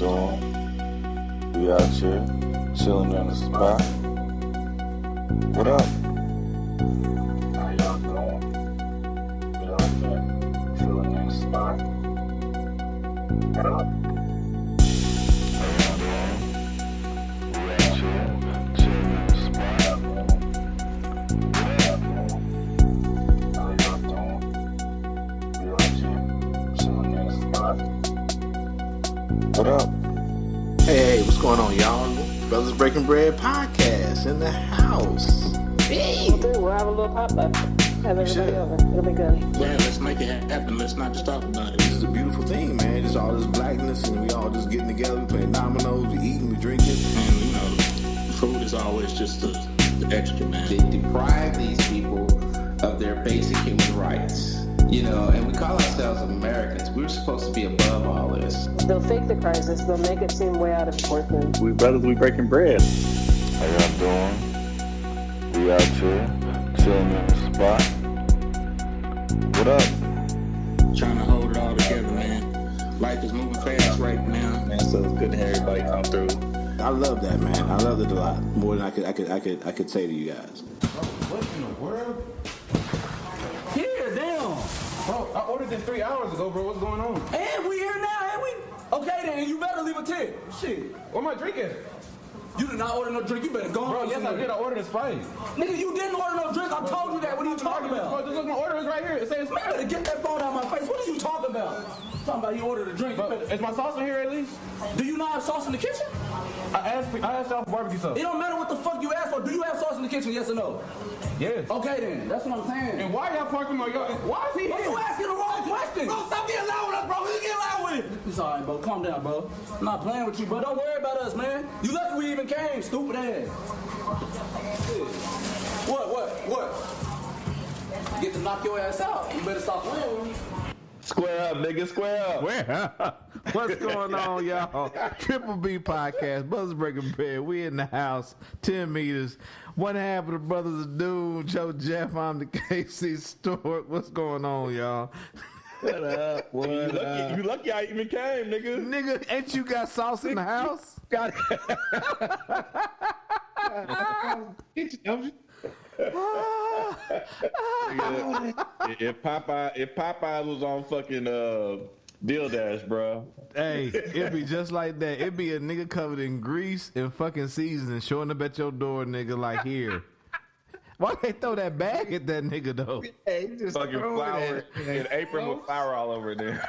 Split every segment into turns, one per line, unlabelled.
doing? We out here, chilling in the spot. What up? How y'all doing? We out here, chilling in the spot. What up? How y'all doing? We out here, chilling in the spot. What up? How y'all doing? We out here, chilling in the spot. What up?
Hey, what's going on, y'all? Brothers Breaking Bread podcast in the house. Hey!
We'll have a little pop-up. Have everybody over. It'll be good.
Yeah, let's make it happen. Let's not just talk about it.
This is a beautiful thing, man. Just all this blackness, and we all just getting together, we playing dominoes, we eating, we drinking.
And, you know, food is always just the extra, man.
They deprive these people of their basic human rights. You know, and we call ourselves Americans. We're supposed to be above all this.
They'll fake the crisis. They'll make it seem way out of proportion.
We brothers, we breaking bread.
How y'all doing? We out here, chilling in the spot. What up?
Trying to hold it all together, man. Life is moving fast right now, man. So it's good to have everybody come through.
I love that, man. I love it a lot. More than I could say to you guys.
What in the world?
Here, damn.
Bro, I ordered this 3 hours ago, bro. What's going on?
And we here now, ain't we? Okay then, you better leave a tip. Shit.
Where my drink at?
You did not order no drink, you better go
Bro,
on.
yes, I did. I ordered a Sprite.
Nigga, you didn't order no drink, I told you that. What are you talking
Bro,
about?
just look, my order is right here. It says
Man, you better get that phone out of my face. What are you talking about? Talking about you ordered a drink. You
Bro,
better-
is my sauce in here at least?
Do you not have sauce in the kitchen?
I asked y'all for barbecue sauce.
It don't matter what the fuck you asked for. Do you have sauce in the kitchen, yes or no?
Yes.
Okay then, that's what I'm saying.
And why y'all parking my yard? Why is he
Bro,
here?
you asking the wrong question. Bro, stop getting loud with us, bro. You get loud with it. It's all right, bro. Calm down, bro. I'm not playing with you, bro. Don't worry about us, man. You lucky we even came, stupid ass. What? You get to knock your ass out. You better stop playing with me.
Square up, nigga, square up.
What's going on, y'all? Triple B podcast, Brothers Breaking Bread. We in the house, 10 meters. One half of the Brothers of Doom, Joe Jeff, I'm the KC Stork. What's going on, y'all?
What up? What you lucky I even came, nigga.
Nigga, ain't you got sauce in the house?
Got If Popeye was on fucking Deal Dash, bro.
Hey, it'd be just like that. It'd be a nigga covered in grease and fucking seasoning showing up at your door, nigga, like here. Why they throw that bag at that nigga, though?
Hey, just
Fucking flour, an apron with flour all over there.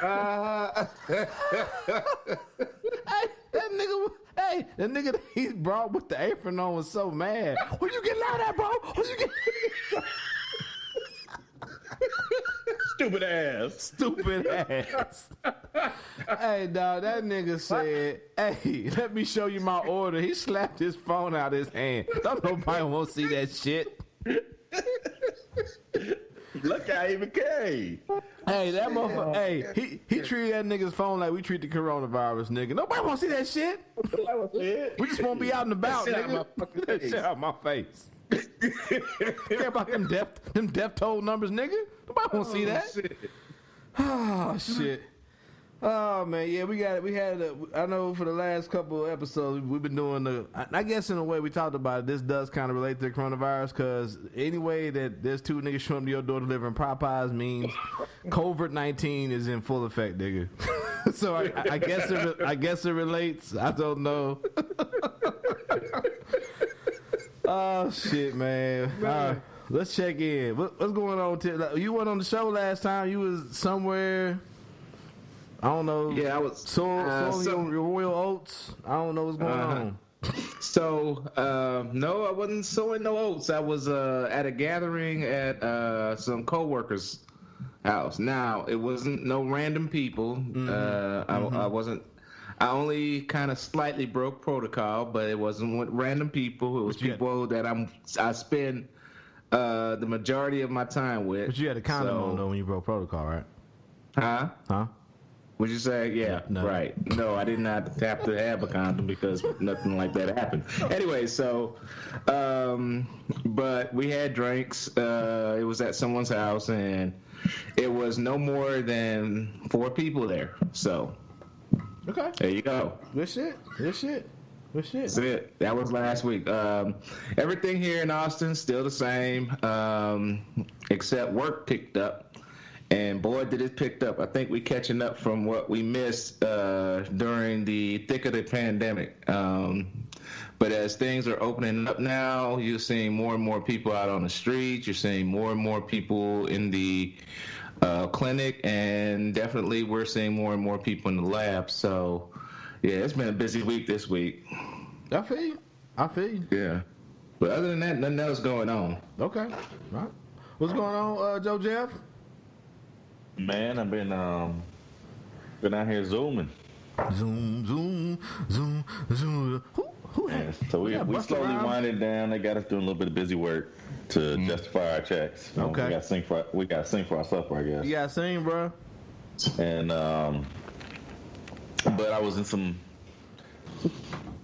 Hey, that nigga that he brought with the apron on was so mad. What you get loud at, bro? What you get?
Stupid ass.
Stupid ass. Hey, dog, that nigga said, hey, let me show you my order. He slapped his phone out of his hand. Don't nobody want to see that shit.
Look, I even came.
Hey, that motherfucker, hey, he treated that nigga's phone like we treat the coronavirus, nigga. Nobody want to see that shit. We just want to be out and about, nigga. That shit out my face. Care about them death toll numbers, nigga? Nobody want to see that. Oh, shit. Oh, man, yeah, I know for the last couple of episodes, we've been doing I guess in a way we talked about it, this does kind of relate to the coronavirus, because any way that there's two niggas showing up to your door delivering Popeyes means COVID-19 is in full effect, nigga. So I guess it relates. I don't know. Oh, shit, man. All right, let's check in. What's going on, Tim? You weren't on the show last time. You was somewhere... I don't know.
Yeah, I was.
Sowing your royal oats. I don't know what's going on.
So, no, I wasn't sowing no oats. I was at a gathering at some coworkers' house. Now, it wasn't no random people. I wasn't. I only kind of slightly broke protocol, but it wasn't with random people. It was people that I spend the majority of my time with.
But you had a condom on though when you broke protocol, right?
Huh? Would you say, yeah,
no.
Right. No, I did not have to have a condom because nothing like that happened. Anyway, so, but we had drinks. It was at someone's house, and it was no more than 4 people there. So,
Okay.
There you go.
Good shit.
That's it. That was last week. Everything here in Austin still the same, except work picked up. And boy, did it picked up. I think we catching up from what we missed during the thick of the pandemic. But as things are opening up now, you're seeing more and more people out on the streets. You're seeing more and more people in the clinic, and definitely we're seeing more and more people in the lab. So, yeah, it's been a busy week this week.
I feel you.
Yeah. But other than that, nothing else going on.
Okay. Right. What's going on, Joe Jeff?
Man, I've been out here zooming.
Zoom. Who
Yeah, so we slowly winding down. They got us doing a little bit of busy work to justify our checks. You know,
Okay.
We got to sing for our supper, I guess.
You got to sing, bro.
And but I was in some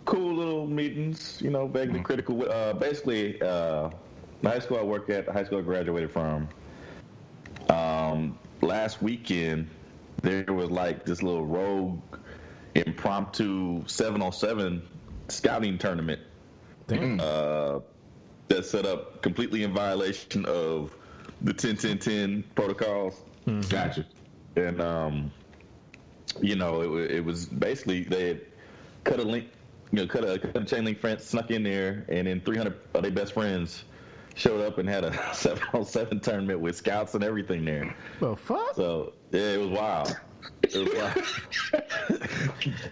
cool little meetings, you know, vaguely critical. Basically, the high school I work at, the high school I graduated from, last weekend there was like this little rogue impromptu 7-on-7 scouting tournament.
Damn.
That's set up completely in violation of the 10-10-10 protocols.
Gotcha.
And you know, it was basically they had cut a link, you know, cut a chain link fence, snuck in there, and then 300 of their best friends showed up and had a 7-on-7 tournament with scouts and everything there.
The fuck?
So yeah, it was wild.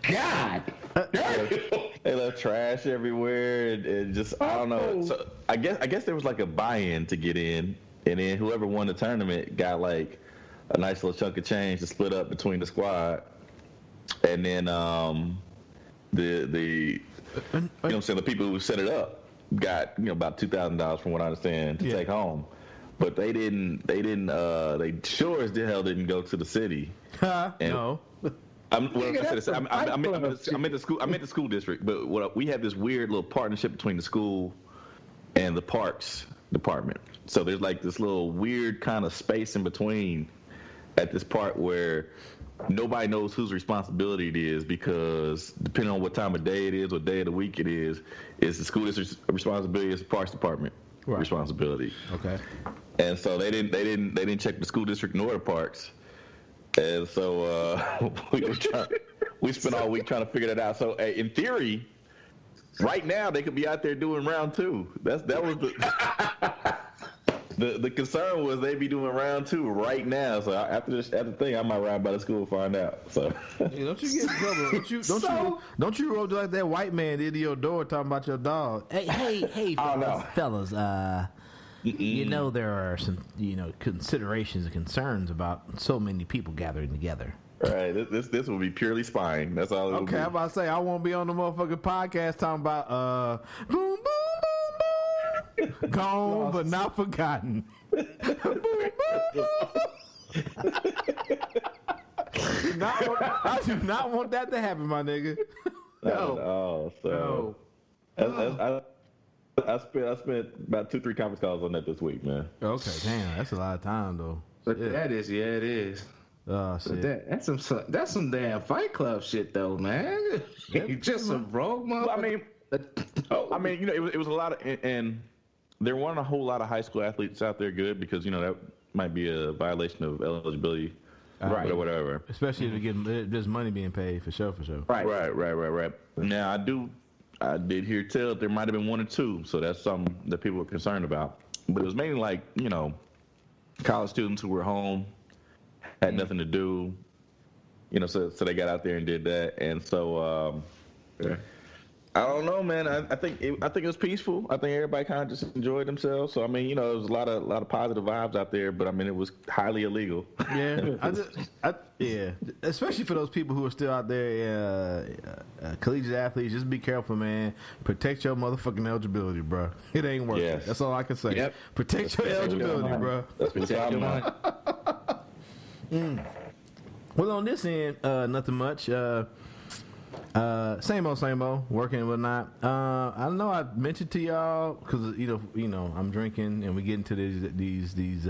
God.
They left trash everywhere and just I don't know. So I guess there was like a buy-in to get in, and then whoever won the tournament got like a nice little chunk of change to split up between the squad, and then the you know what I'm saying, the people who set it up got, you know, about $2,000 from what I understand to take home, but they sure as the hell didn't go to the city.
No.
I'm at the school district, but we have this weird little partnership between the school and the parks department. So there's like this little weird kind of space in between at this part where nobody knows whose responsibility it is, because depending on what time of day it is, what day of the week it is the school district's responsibility, is the parks department responsibility.
Okay.
And so they didn't check the school district nor the parks. And so we spent all week trying to figure that out. So in theory, right now they could be out there doing round two. That was the concern was they'd be doing round two right now. So after the thing, I might ride by the school and find out. So
Hey, don't you get in trouble? Don't you roll like that white man did to your door talking about your dog? Hey, fellas. You know, there are some, you know, considerations and concerns about so many people gathering together.
Right, this will be purely spying. That's all.
Okay, I'm about to say I won't be on the motherfucking podcast talking about boom boom boom boom, gone but not forgotten. Boom boom boom. I do not want that to happen, my nigga.
No. I spent about 2-3 conference calls on that this week, man.
Okay, damn, that's a lot of time though.
But it is.
Oh shit.
That's some damn Fight Club shit though, man. Just some rogue motherfucker.
I mean, you know, it was a lot of, and there weren't a whole lot of high school athletes out there good, because, you know, that might be a violation of eligibility, or whatever.
Especially if there's money being paid for sure.
Right. Now I did hear tell there might have been 1 or 2, so that's something that people were concerned about. But it was mainly like, you know, college students who were home, had nothing to do, you know, so they got out there and did that. And so I don't know, man. I think it was peaceful. I think everybody kind of just enjoyed themselves. So I mean, you know, there was a lot of positive vibes out there, but I mean, it was highly illegal.
Yeah, especially for those people who are still out there, collegiate athletes. Just be careful, man. Protect your motherfucking eligibility, bro. It ain't working.
Yes.
That's all I can say.
Yep.
Protect your eligibility, bro.
Protect your money.
Well, on this end, nothing much. Same old, working and whatnot. I know I mentioned to y'all, because you know, I'm drinking and we get into these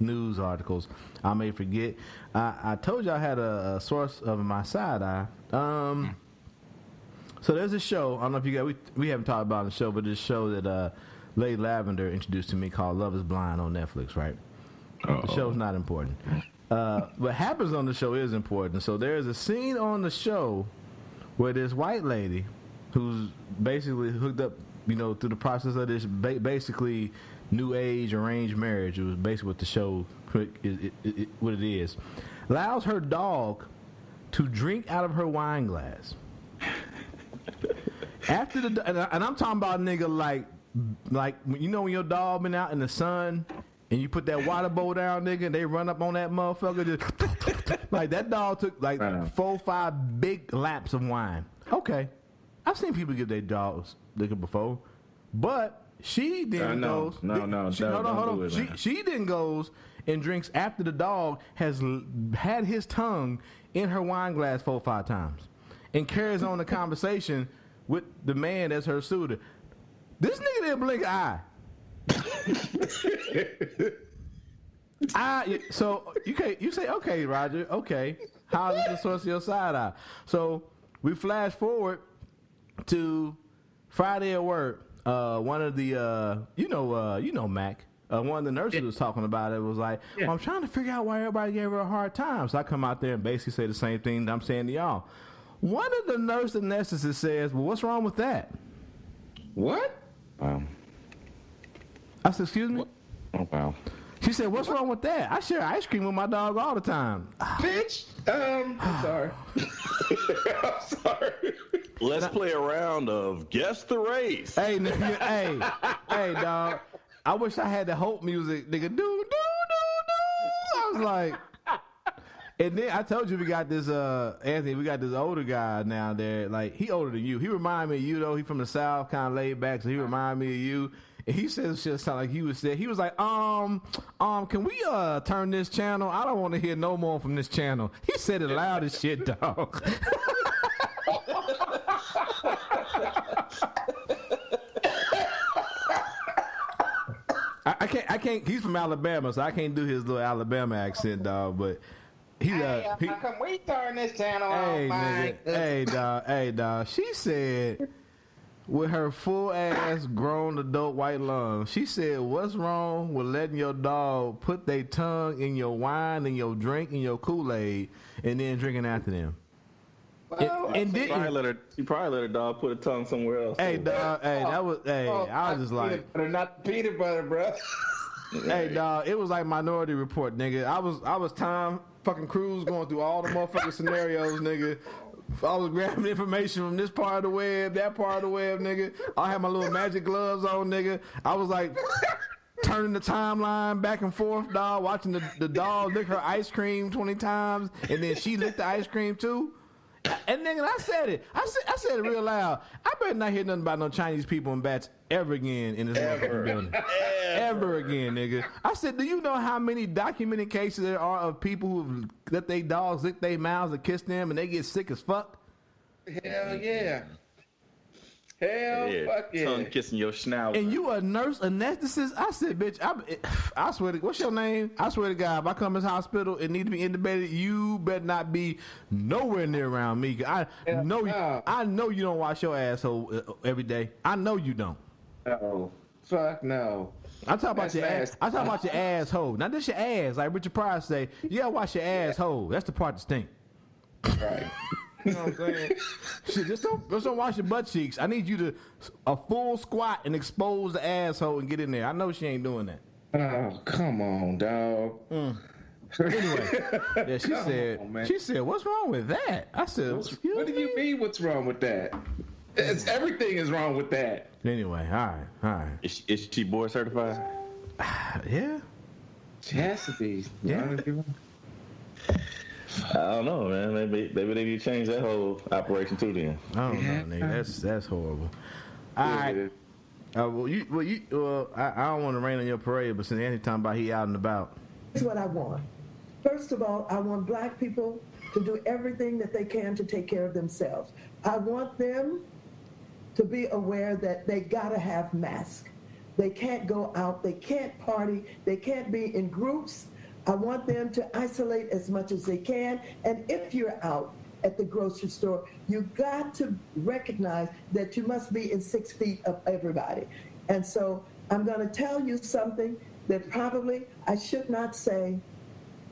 news articles. I may forget. I told you I had a source of my side eye. So there's a show. I don't know if you guys, we haven't talked about the show, but this show that Lady Lavender introduced to me called Love is Blind on Netflix, right? The show's not important. What happens on the show is important. So there's a scene on the show where this white lady who's basically hooked up, through the process of this basically new age arranged marriage. It was basically what the show, what it is. Allows her dog to drink out of her wine glass. After and I'm talking about nigga like when your dog been out in the sun and you put that water bowl down, nigga, and they run up on that motherfucker, just like that dog took 4-5 big laps of wine. Okay, I've seen people give their dogs liquor before, but she didn't goes. She then goes and drinks after the dog has had his tongue in her wine glass 4-5 times, and carries on the conversation with the man that's her suitor. This nigga didn't blink an eye. So you say, okay, Roger, okay. How is the source of your side eye? So we flash forward to Friday at work. One of the Mac. One of the nurses was talking about it. Was like, well, I'm trying to figure out why everybody gave her a hard time. So I come out there and basically say the same thing that I'm saying to y'all. One of the nurse anesthetists says, well, what's wrong with that?
What?
Wow.
I said, excuse me?
Oh, wow.
She said, what's wrong with that? I share ice cream with my dog all the time.
Bitch, I'm sorry. I'm sorry.
Let's play a round of Guess the Race.
Hey, nigga, hey, dog. I wish I had the Hope music, nigga. Do. I was like... And then I told you we got this Anthony. We got this older guy now there. Like he older than you. He remind me of you though. He from the South, kind of laid back. So he remind me of you. And he says shit sound like he was said. He was like, can we turn this channel? I don't want to hear no more from this channel. He said it loud as shit, dog. I can't. He's from Alabama, so I can't do his little Alabama accent, dog. But.
How come we turn this channel on?
Hey, dog. She said, with her full ass grown adult white lungs, she said, what's wrong with letting your dog put their tongue in your wine and your drink and your Kool-Aid and then drinking after them?
Well, she probably let her dog put a tongue somewhere else.
Hey, dog. Hey, that was. Hey, I was just like,
not peanut butter, bro.
Hey, dog. It was like Minority Report, nigga. I was Tom fucking Cruise going through all the motherfucking scenarios, nigga. I was grabbing information from this part of the web, that part of the web, nigga. I had my little magic gloves on, nigga. I was like turning the timeline back and forth, dog, watching the dog lick her ice cream 20 times, and then she licked the ice cream too. And nigga, I said it. I said it real loud. I better not hear nothing about no Chinese people and bats ever again in this motherfucking building. Ever again, nigga. I said, do you know how many documented cases there are of people who let their dogs lick their mouths and kiss them and they get sick as fuck?
Hell yeah. Hell fuck yeah.
Tongue kissing your schnauzer.
And you a nurse anesthetist? I said, bitch, I swear to, what's your name? I swear to God, if I come to this hospital and need to be intubated, you better not be nowhere near around me. I know you don't wash your asshole every day. I know you don't.
No. Fuck no.
I'm talking about your ass. I'm talking about your asshole. Not just your ass. Like Richard Pryor say, you gotta wash your asshole. That's the part that stink.
Right.
You know what I'm saying? Shit, just don't wash your butt cheeks. I need you to a full squat and expose the asshole and get in there. I know she ain't doing that.
Oh, come on, dog.
Anyway, yeah, she said, what's wrong with that? I said,
what do you mean what's wrong with that? Everything is wrong with that.
Anyway, all right.
Is she board certified?
Yeah.
She has to be.
Yeah.
I don't know, man. Maybe they need to change that whole operation too. Then
I don't know, nigga. That's horrible. All right. I don't want to rain on your parade, but since Auntie talking about he out and about.
Here's what I want. First of all, I want black people to do everything that they can to take care of themselves. I want them to be aware that they gotta have masks. They can't go out. They can't party. They can't be in groups. I want them to isolate as much as they can. And if you're out at the grocery store, you've got to recognize that you must be in 6 feet of everybody. And so I'm going to tell you something that probably I should not say,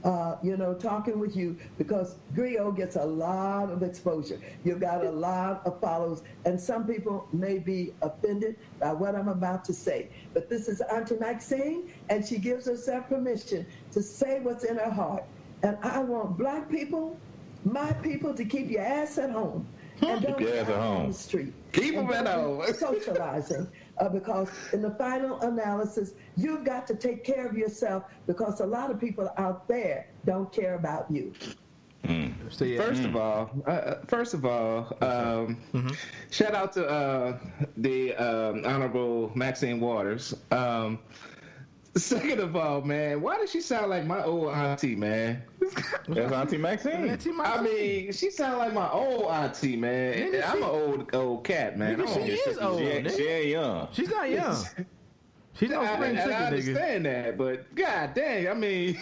talking with you, because Griot gets a lot of exposure. You've got a lot of followers, and some people may be offended by what I'm about to say. But this is Auntie Maxine, and she gives herself permission to say what's in her heart. And I want black people, my people, to keep your ass at home. And don't
Keep your ass at home.
On the street.
Keep them at home.
Socializing. Because in the final analysis, you've got to take care of yourself, because a lot of people out there don't care about you.
First of all, shout out to the Honorable Maxine Waters. Second of all, man, why does she sound like my old auntie, man?
That's Auntie Maxine.
I mean, she sound like my old auntie, man.
Nigga,
I'm an old cat, man.
Nigga, she is old.
She ain't young.
She's not young. She's no spring chicken,
I understand that, but god dang, I mean,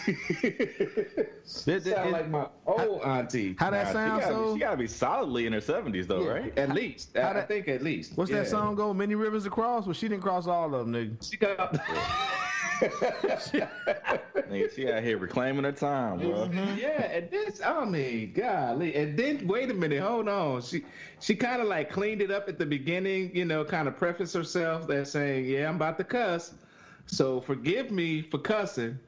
sound like my old auntie.
How that sound?
She gotta be solidly in her 70s, though, right?
At least. I think at least.
What's that song go? Many rivers to cross? Well, she didn't cross all of them, nigga.
She got.
Nigga, she out here reclaiming her time, bro.
Yeah, and this, I mean, golly. And then, wait a minute, hold on. She kind of like cleaned it up at the beginning, kind of preface herself that saying, yeah, I'm about to cuss. So forgive me for cussing.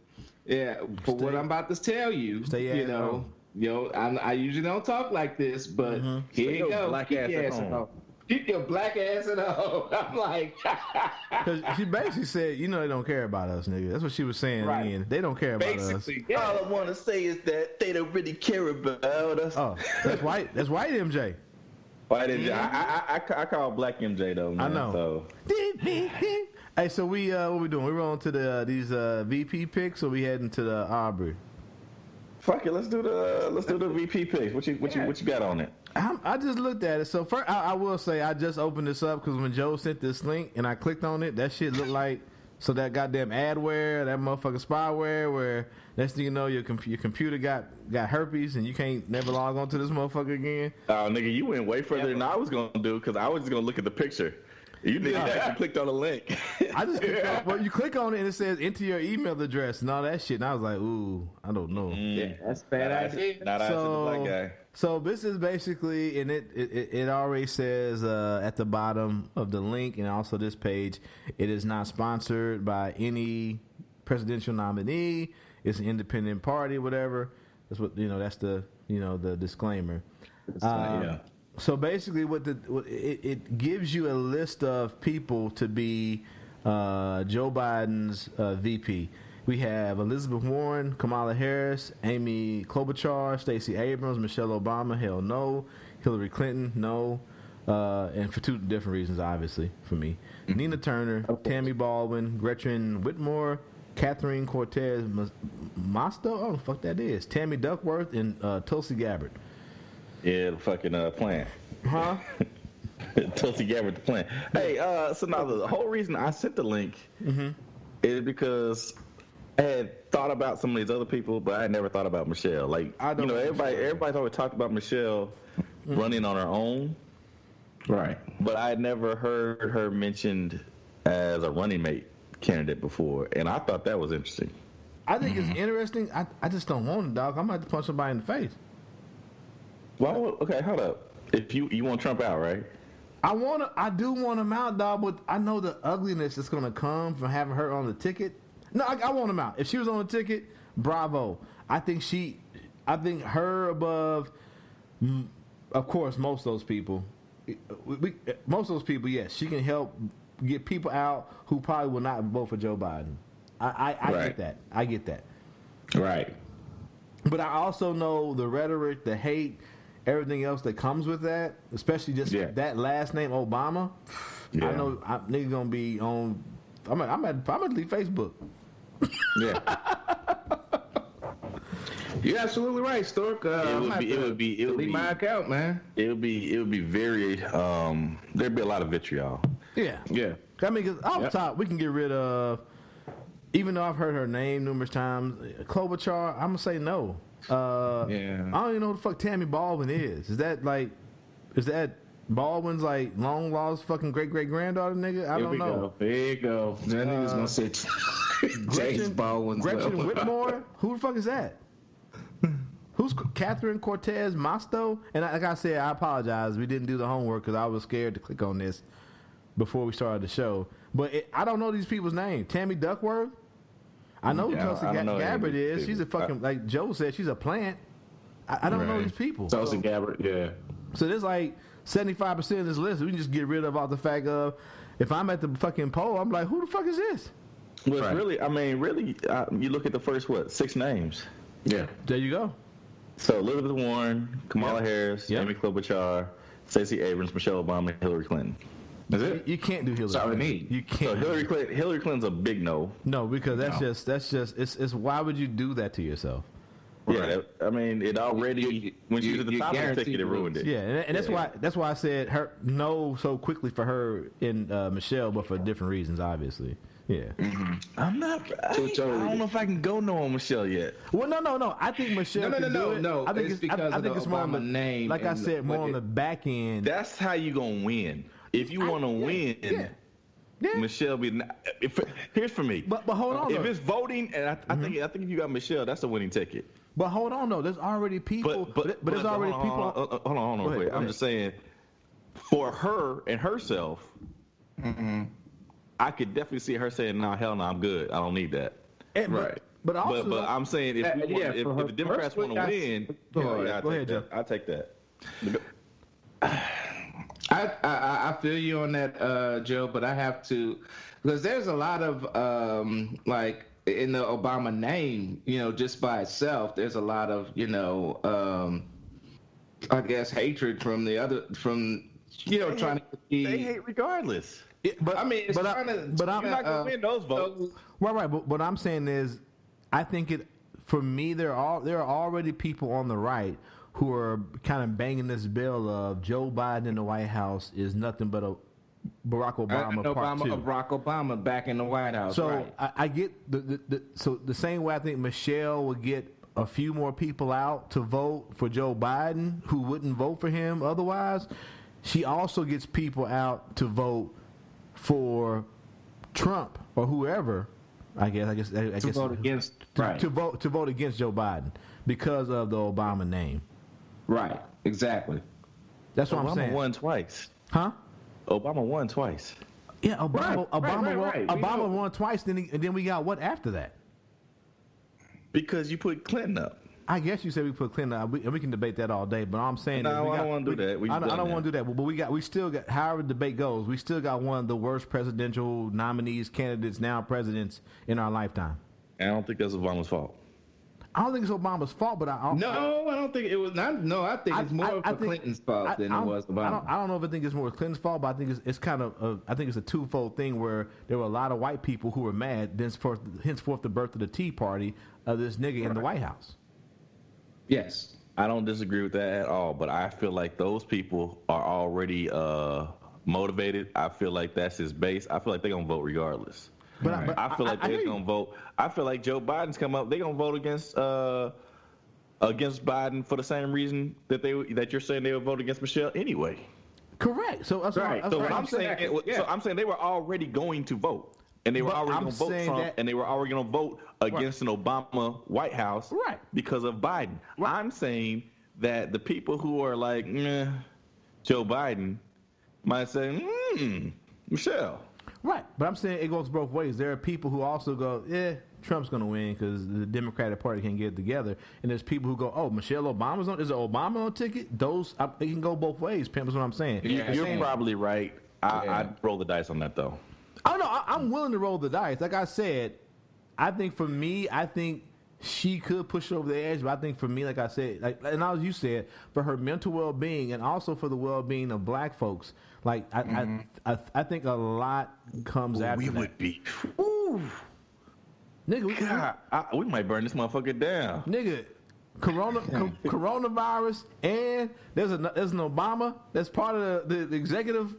Yeah, for what I'm about to tell you. I usually don't talk like this, but here you go.
Black ass at home.
Keep your black ass at home. I'm like,
because she basically said, they don't care about us, nigga. That's what she was saying.
Right.
They don't care about us.
Yeah.
All I want to say is that they don't really care about us.
Oh, that's white. That's white MJ.
White MJ. I call black MJ though, man.
I know.
So.
Hey, so we what we doing? We rolling to these VP picks, or we heading to the Arbery?
Fuck it, let's do the VP picks. What you got on it?
I just looked at it. So first, I will say I just opened this up because when Joe sent this link and I clicked on it, that shit looked like that goddamn adware, that motherfucking spyware, where next thing you know your computer got herpes and you can't never log on to this motherfucker again.
Oh, nigga, you went way further than I was gonna do because I was just gonna look at the picture. You did that. You clicked on the link.
I just clicked on, well, you click on it and it says enter your email address and all that shit. And I was like, ooh, I don't know.
Yeah, that's bad idea.
Not the black guy.
So this is basically, and it already says at the bottom of the link and also this page, it is not sponsored by any presidential nominee. It's an independent party, whatever. That's what that's the the disclaimer.
Yeah.
So basically, it gives you a list of people to be Joe Biden's VP. We have Elizabeth Warren, Kamala Harris, Amy Klobuchar, Stacey Abrams, Michelle Obama, hell no, Hillary Clinton, no, and for two different reasons, obviously, for me. Nina Turner, Tammy Baldwin, Gretchen Whitmore, Catherine Cortez Masto, oh, the fuck that is, Tammy Duckworth, and Tulsi Gabbard.
Yeah, the fucking plant.
Huh?
Tulsi Gabbard, the plant. Hey, so now the whole reason I sent the link is because I had thought about some of these other people, but I had never thought about Michelle. Like, everybody's always talked about Michelle running on her own.
Right.
But I had never heard her mentioned as a running mate candidate before, and I thought that was interesting.
I think it's interesting. I just don't want it, dog. I'm going to have to punch somebody in the face.
Well, okay, hold up. If you want Trump out, right?
I do want him out, dog, but I know the ugliness that's going to come from having her on the ticket. No, I want him out. If she was on the ticket, bravo. I think her above, of course, most of those people. Most of those people, yes, she can help get people out who probably will not vote for Joe Biden. I get that. I get that.
Right.
But I also know the rhetoric, the hate, everything else that comes with that, especially just that last name, Obama. Yeah. I know niggas gonna be on. I'm gonna leave Facebook.
Yeah.
You're absolutely right, Stork. It would be
my
account, man.
It would be very there'd be a lot of vitriol.
Yeah.
Yeah.
I mean, because off top, we can get rid of, even though I've heard her name numerous times, Klobuchar, I'm going to say no. I don't even know who the fuck Tammy Baldwin is. Is that Baldwin's like long lost fucking great granddaughter nigga? I don't know.
There you go. That nigga's gonna say James Baldwin's
Gretchen Whitmore? Who the fuck is that? Who's Catherine Cortez Masto? And like I said, I apologize. We didn't do the homework because I was scared to click on this before we started the show. But I don't know these people's names. Tammy Duckworth? I know who Tulsi Gabbard is. She's a fucking, like Joe said, she's a plant. I don't know these people.
Tulsi Gabbard, yeah.
So there's like 75% of this list we can just get rid of off the fact of, if I'm at the fucking poll, I'm like, who the fuck is this?
Well, it's really, you look at the first, 6 names.
Yeah.
There you go.
So Elizabeth Warren, Kamala Harris, Amy Klobuchar, Stacey Abrams, Michelle Obama, Hillary Clinton.
Is it?
You can't do Hillary Clinton. You can't.
So Hillary Clinton's a big no.
No, because that's just it's why would you do that to yourself?
Yeah, I mean, it already when she was at the top of the ticket, it ruined it.
Yeah, and that's why I said her no so quickly for her and Michelle, but for different reasons, obviously. Yeah,
I'm not. I don't know if I can go no on Michelle yet.
Well, no. I think Michelle.
No.
I think
it's because
I think
of
it's more on the
name.
Like I said, more on the back end.
That's how you gonna win. If you want to win. Yeah. Michelle here's for me.
But hold on.
If it's voting, and I think if you got Michelle, that's a winning ticket.
But hold on though, there's already people. But there's already people.
Hold on. Go ahead. I'm just saying, for her and herself, I could definitely see her saying, "No, hell no, I'm good. I don't need that."
Right. But
I'm saying if the Democrats want to win,
go ahead, Jeff.
I'll take that.
I feel you on that, Joe, but I have to, because there's a lot of like in the Obama name, just by itself, there's a lot of I guess hatred from the other trying to be.
They hate regardless.
But I mean,
I'm not gonna win those votes.
Right. But what I'm saying is, I think for me, there are already people on the right who are kind of banging this bill of Joe Biden in the White House is nothing but a Barack Obama part 2.
Barack Obama back in the White House.
So
right.
I get so the same way I think Michelle would get a few more people out to vote for Joe Biden who wouldn't vote for him otherwise, she also gets people out to vote for Trump or whoever. I guess
to vote against
to vote against Joe Biden because of the Obama name.
Right, exactly.
That's what I'm saying.
Obama won twice.
Huh?
Obama won twice.
Yeah, Obama
Right.
won twice, and then we got what after that?
Because you put Clinton up.
I guess you said we put Clinton up, and we can debate that all day, but I'm saying
I don't want to do that.
I don't want to do that, but we still got, however the debate goes, we still got one of the worst presidential nominees, candidates, now presidents in our lifetime.
And I don't think that's Obama's fault.
I don't think it's Obama's fault, but I
don't think it was not. No, I think it's more of Clinton's fault than it was Obama.
I don't know if I think it's more Clinton's fault, but I think it's kind of I think it's a twofold thing where there were a lot of white people who were mad. Henceforth, the birth of the Tea Party of this nigga in the White House.
Yes,
I don't disagree with that at all, but I feel like those people are already motivated. I feel like that's his base. I feel like they're gonna vote regardless. But I feel like they're gonna vote. I feel like Joe Biden's come up. They're gonna vote against Biden for the same reason that you're saying they would vote against Michelle anyway.
Correct. So that's
right. So what I'm saying, so I'm saying they were already going to vote, and they were already going to vote Trump, and they were already going to vote against an Obama White House,
right? Because
of Biden. Right. I'm saying that the people who are like Joe Biden might say Michelle.
Right, but I'm saying it goes both ways. There are people who also go, Trump's going to win because the Democratic Party can't get it together. And there's people who go, oh, Michelle Obama's on, is it Obama on ticket? It can go both ways, Pimp, is what I'm saying.
Yeah, you're probably right. I'd roll the dice on that, though.
I don't know. I'm willing to roll the dice. Like I said, I think for me, she could push over the edge, but I think for me, like I said, and as you said, for her mental well-being and also for the well-being of black folks, like I think a lot comes after
we
that.
Would be, ooh, nigga, we might burn this motherfucker down,
nigga. Coronavirus, and there's an Obama that's part of the executive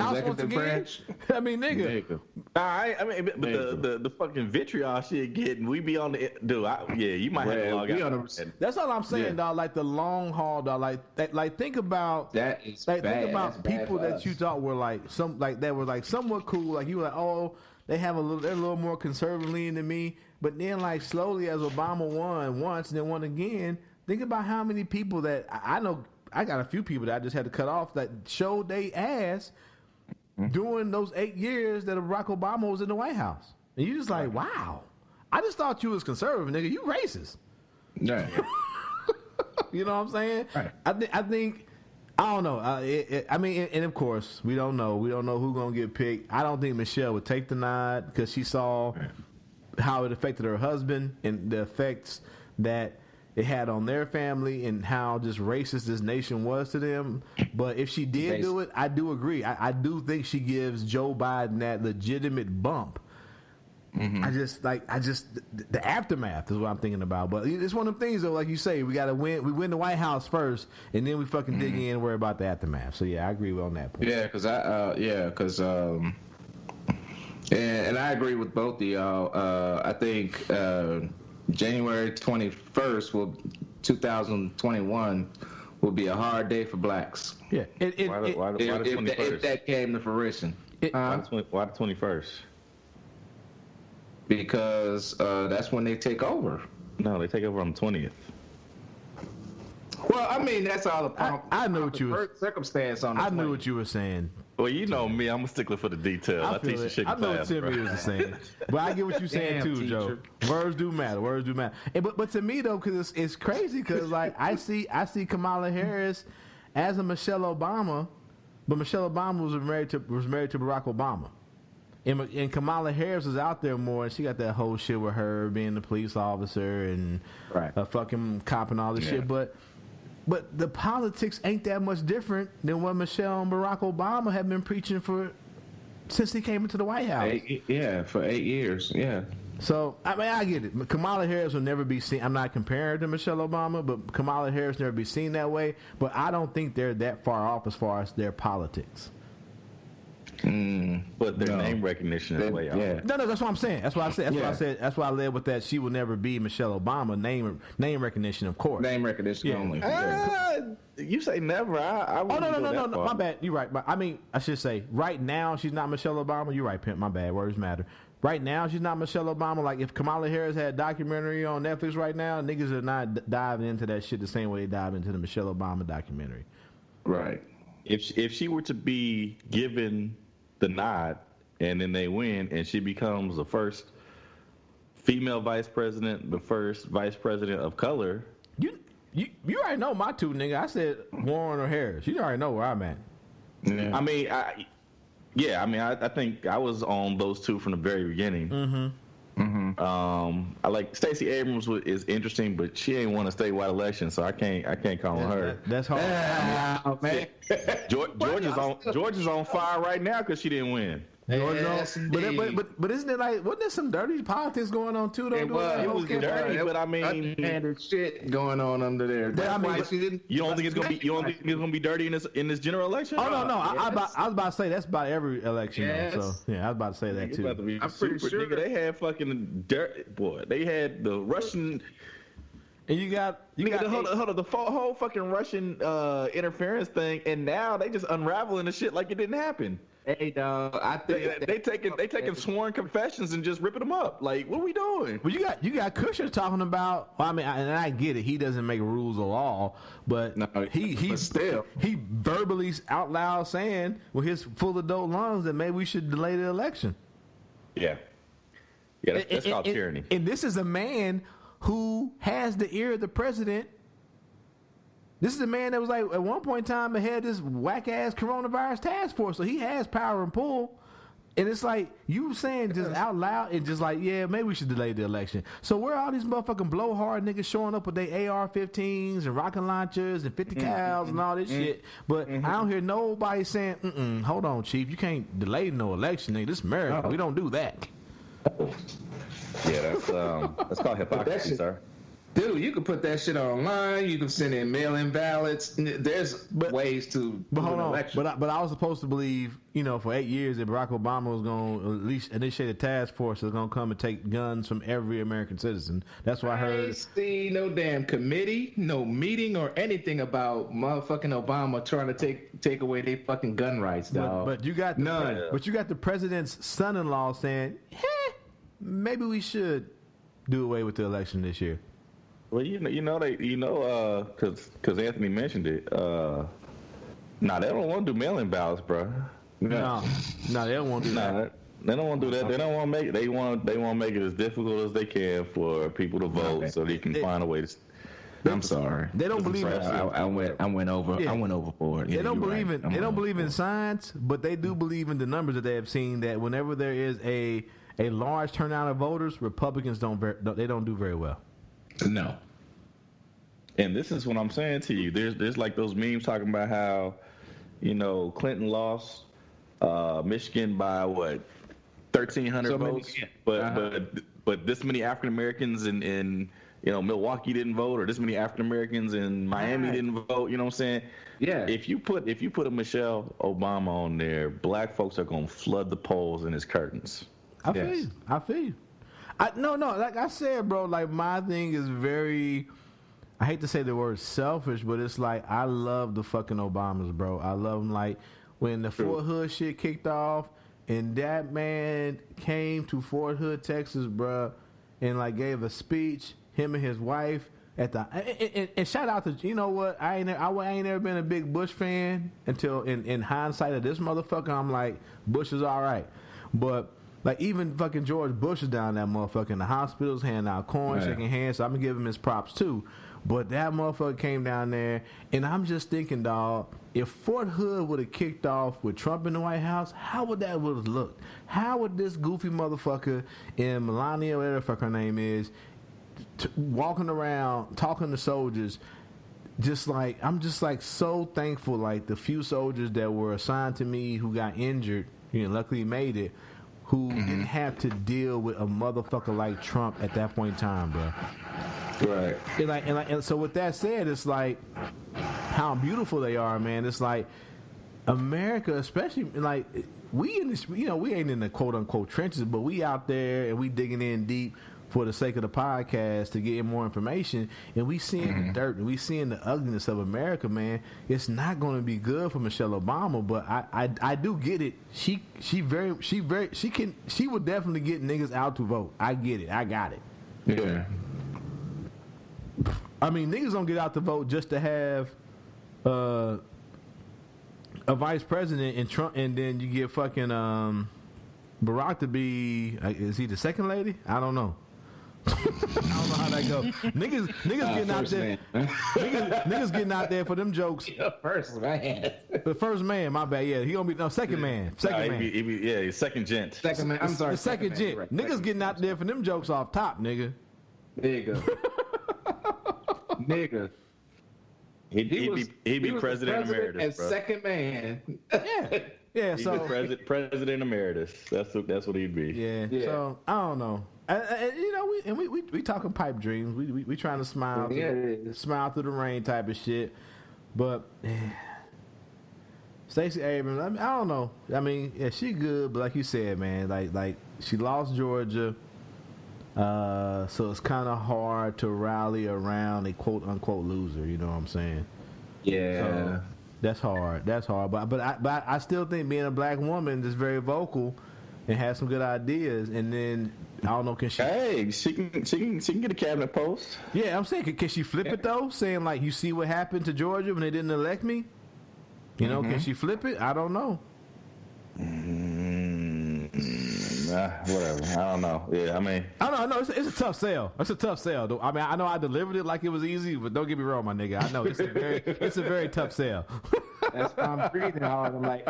House once again.
branch.
I mean, nigga.
Nah, I mean, but the fucking vitriol shit getting, we be on the dude. You might have to log out.
That's all I'm saying, dog. Like the long haul, dog. Like think about
that. Is
like
bad.
think about
That's
people that you thought were like that were like somewhat cool. Like you were like, oh, they're a little more conservative leaning than me. But then like slowly as Obama won once and then won again, think about how many people that I know. I got a few people that I just had to cut off that showed they ass during those 8 years that Barack Obama was in the White House. And you just like, wow. I just thought you was conservative, nigga. You racist.
Yeah.
You know what I'm saying?
Right.
I think I don't know. I mean, and of course, we don't know. We don't know who's going to get picked. I don't think Michelle would take the nod because she saw how it affected her husband and the effects that it had on their family and how just racist this nation was to them. But if she did do it, I do agree. I do think she gives Joe Biden that legitimate bump. Mm-hmm. I just the aftermath is what I'm thinking about. But it's one of them things though, like you say, we got to win. We win the White House first, and then we fucking dig in and worry about the aftermath. So yeah, I agree on that point.
Yeah, because and I agree with both of y'all. I think January 21st 2021 will be a hard day for blacks.
Yeah,
why the 21st?
If that came to fruition.
Why the 21st?
Because that's when they take over.
No, they take over on the 20th.
Well, I mean, that's all the
I know what you were
circumstance on.
I knew what you were saying.
Well, you know me, I'm a stickler for the details. I teach the shit
I know
class,
what Timmy was saying, but I get what you're saying too,
teacher.
Joe. Words do matter. And, but to me though, because it's crazy, because like I see Kamala Harris as a Michelle Obama, but Michelle Obama was married to Barack Obama. And Kamala Harris is out there more, and she got that whole shit with her being the police officer and a fucking cop and all this shit. But the politics ain't that much different than what Michelle and Barack Obama have been preaching for since he came into the White House.
For 8 years. Yeah.
So I mean, I get it. Kamala Harris will never be seen. I'm not comparing her to Michelle Obama, but Kamala Harris never be seen that way. But I don't think they're that far off as far as their politics.
But their name recognition is way off.
Yeah. No, that's what I'm saying. That's what I said. That's why I led with that. She will never be Michelle Obama. Name recognition, of course.
Name recognition only.
You say never. I
no. My bad. You're right. I mean, I should say right now she's not Michelle Obama. You're right, pimp. My bad. Words matter. Right now she's not Michelle Obama. Like if Kamala Harris had a documentary on Netflix right now, niggas are not diving into that shit the same way they dive into the Michelle Obama documentary.
Right.
If she were to be given the nod and then they win and she becomes the first female vice president, the first vice president of color.
You already know my two, nigga. I said Warren or Harris. You already know where I'm at.
Yeah. I mean, I think I was on those two from the very beginning. I like Stacey Abrams is interesting, but she ain't won a statewide election, so I can't call on her.
That's hard.
Man.
Georgia's on fire right now because she didn't win.
But isn't it like, wasn't there some dirty politics going on too? Though,
it was dirty, but I mean, shit going on under there.
I mean,
you don't think it's gonna be dirty in this general election?
Oh no, I was about to say that's about every election.
Yes.
So yeah, I was about to say that too.
I'm pretty sure they had fucking dirt. Boy, they had the Russian.
And you got
hold on, the whole fucking Russian interference thing, and now they just unraveling the shit like it didn't happen.
Hey, dog, I think
they taking sworn confessions and just ripping them up. Like, what are we doing?
Well, you got Kushner talking about. Well, I mean, and I get it. He doesn't make rules of law, but he verbally out loud saying with his full adult lungs that maybe we should delay the election.
Yeah, that's called tyranny.
And this is a man who has the ear of the president. This is a man that was like at one point in time that had this whack ass coronavirus task force, so he has power and pull. And it's like you saying just out loud and just like, yeah, maybe we should delay the election. So where are all these motherfucking blowhard niggas showing up with their AR-15s and rocket launchers and 50 cals and all this shit? But I don't hear nobody saying, hold on, Chief, you can't delay no election, nigga. This is America. We don't do that.
Yeah, that's called hypocrisy, sir.
Dude, you can put that shit online. You can send in mail-in ballots. There's ways to.
But hold on. But I was supposed to believe, for 8 years that Barack Obama was going to at least initiate a task force that's going to come and take guns from every American citizen. That's what I heard.
I ain't see no damn committee, no meeting or anything about motherfucking Obama trying to take away their fucking gun rights, dog.
But you got
none.
But you got the president's son-in-law saying, maybe we should do away with the election this year.
Well, because Anthony mentioned it. They don't want to do mail-in ballots, bro.
No, they don't want to do that.
They don't want to do that. They don't want to make it. They want to make it as difficult as they can for people to vote, so they can find a way to.
I'm sorry.
They don't believe in.
I went overboard.
They don't believe in. They don't believe in science, but they do believe in the numbers that they have seen. That whenever there is a large turnout of voters, Republicans don't do very well.
No.
And this is what I'm saying to you. There's like those memes talking about how, Clinton lost Michigan by what, 1,300 votes, but this many African Americans in Milwaukee didn't vote, or this many African Americans in Miami didn't vote. You know what I'm saying?
Yeah.
If you put a Michelle Obama on there, black folks are gonna flood the polls and its curtains.
I feel you. No, like I said, bro, like my thing is very, I hate to say the word selfish, but it's like I love the fucking Obamas, bro. I love them. Like when the Fort Hood shit kicked off and that man came to Fort Hood, Texas, bro, and like gave a speech, him and his wife at the, and shout out to, I ain't never been a big Bush fan until in hindsight of this motherfucker, I'm like, Bush is all right. But like even fucking George Bush is down that motherfucker in the hospitals, handing out coins, shaking hands. So I'm gonna give him his props too. But that motherfucker came down there, and I'm just thinking, dog, if Fort Hood would have kicked off with Trump in the White House, how would that would have looked? How would this goofy motherfucker and Melania, whatever the fuck her name is, walking around talking to soldiers? I'm just so thankful. Like the few soldiers that were assigned to me who got injured, luckily made it, who didn't have to deal with a motherfucker like Trump at that point in time, bro.
Right.
And so with that said, it's like how beautiful they are, man. It's like America, especially like we in this, we ain't in the quote unquote trenches, but we out there and we digging in deep for the sake of the podcast to get more information, and we seeing the dirt and we seeing the ugliness of America, man. It's not going to be good for Michelle Obama, but I do get it. She would definitely get niggas out to vote. I get it. I got it.
Yeah.
I mean, niggas don't get out to vote just to have a vice president and Trump, and then you get fucking Barack to be. Is he the second lady? I don't know. I don't know how that goes. Niggas getting out there. Niggas getting out there for them jokes.
First man.
The first man, my bad. Yeah, he gonna be second man. Second man.
He's second gent.
Second man. I'm sorry.
The second gent.
Right.
Niggas getting out there for them jokes off top, nigga.
Nigga.
He'd be president emeritus,
and
bro.
Second man.
Yeah.
He'd
So
be president emeritus. That's what he'd be.
Yeah. So I don't know. We talking pipe dreams. We trying to smile through the rain type of shit. But Stacey Abrams, I don't know. I mean, yeah, she good, but like you said, man, like she lost Georgia. So it's kind of hard to rally around a quote unquote loser. You know what I'm saying?
Yeah.
So that's hard. But I still think being a black woman is very vocal and has some good ideas. And then I don't know, can she?
Hey, she can get a cabinet post.
Yeah, I'm saying, can she flip it though? Saying like, you see what happened to Georgia when they didn't elect me? You know, can she flip it? I don't know.
Whatever. I don't know. Yeah, I mean,
I don't know. It's a tough sell. It's a tough sell. Though. I mean, I know I delivered it like it was easy, but don't get me wrong, my nigga. I know it's a very tough sell.
That's why I'm breathing hard. I'm like,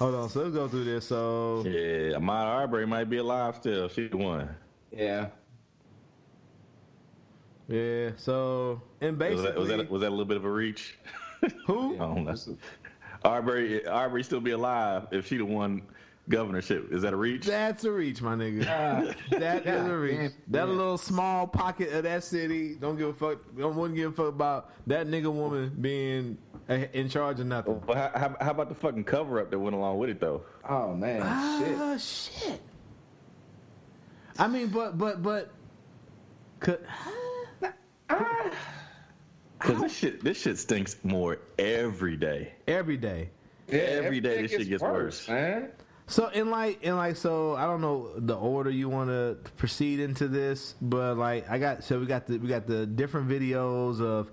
Hold on. So let's go through this. So
yeah, Ahmaud Arbery might be alive still. She won.
Yeah.
Yeah. So and basically,
was that a little bit of a reach?
Who?
Arbery still be alive if she'd have won governorship. Is that a reach?
That's a reach, my nigga. That is a reach. That little small pocket of that city wouldn't give a fuck about that nigga woman being in charge of nothing.
Well, how about the fucking cover up that went along with it though?
Oh man,
shit. I mean, but could.
Cause this shit stinks more every day.
Every day.
Yeah,
every day this shit gets worse,
man.
So so I don't know the order you want to proceed into this, but like we got the different videos of